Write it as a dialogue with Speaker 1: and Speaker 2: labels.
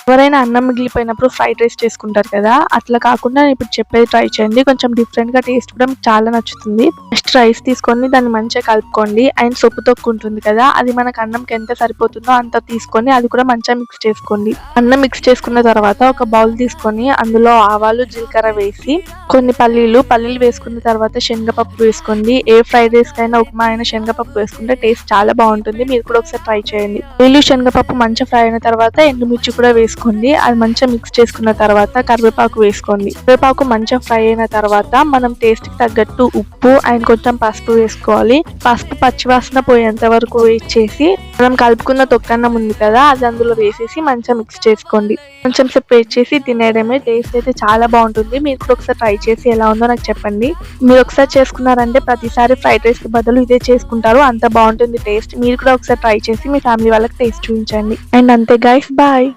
Speaker 1: ఎవరైనా అన్నం మిగిలిపోయినప్పుడు fried rice చేసుకుంటారు కదా, అట్లా కాకుండా నేను ఇప్పుడు చెప్పేది ట్రై చేయండి. కొంచెం డిఫరెంట్గా టేస్ట్ కూడా మీకు చాలా నచ్చుతుంది. ఫస్ట్ రైస్ తీసుకొని దాన్ని మంచిగా కలుపుకోండి. అండ్ సొప్పు తొక్కు ఉంటుంది కదా, అది మనకు అన్నంకి ఎంత సరిపోతుందో అంత తీసుకొని అది కూడా మంచిగా మిక్స్ చేసుకోండి. అన్నం మిక్స్ చేసుకున్న తర్వాత ఒక బౌల్ తీసుకొని అందులో ఆవాలు జీలకర్ర వేసి కొన్ని పల్లీలు వేసుకున్న తర్వాత శనగపప్పు వేసుకోండి. ఏ ఫ్రైడ్ రైస్ కైనా ఉప్మా అయినా శనగపప్పు వేసుకుంటే టేస్ట్ చాలా బాగుంటుంది. మీరు కూడా ఒకసారి ట్రై చేయండి. పల్లీలు శనగపప్పు మంచిగా ఫ్రై అయిన తర్వాత ఎండుమిర్చి కూడా వేసుకోండి. అది మంచిగా మిక్స్ చేసుకున్న తర్వాత కరివేపాకు వేసుకోండి. కరివేపాకు మంచిగా ఫ్రై అయిన తర్వాత మనం టేస్ట్ కి తగ్గట్టు ఉప్పు అండ్ కొంచెం పసుపు వేసుకోవాలి. పసుపు పచ్చివాసన పోయేంత వరకు వెయిట్ చేసి మనం కలుపుకున్న తొక్కన్నం ఉంది కదా, అది అందులో వేసేసి మంచిగా మిక్స్ చేసుకోండి. కొంచెం సేపు వెయిట్ చేసి తినేయడమే. టేస్ట్ అయితే చాలా బాగుంటుంది. మీరు కూడా ఒకసారి ట్రై చేసి ఎలా ఉందో నాకు చెప్పండి. మీరు ఒకసారి చేసుకున్నారంటే ప్రతిసారి ఫ్రైడ్ రైస్ కి బదులు ఇదే చేసుకుంటారు. అంత బాగుంటుంది టేస్ట్. మీరు కూడా ఒకసారి ట్రై చేసి మీ ఫ్యామిలీ వాళ్ళకి టేస్ట్ చూపించండి. అండ్ అంతే గైస్, బాయ్.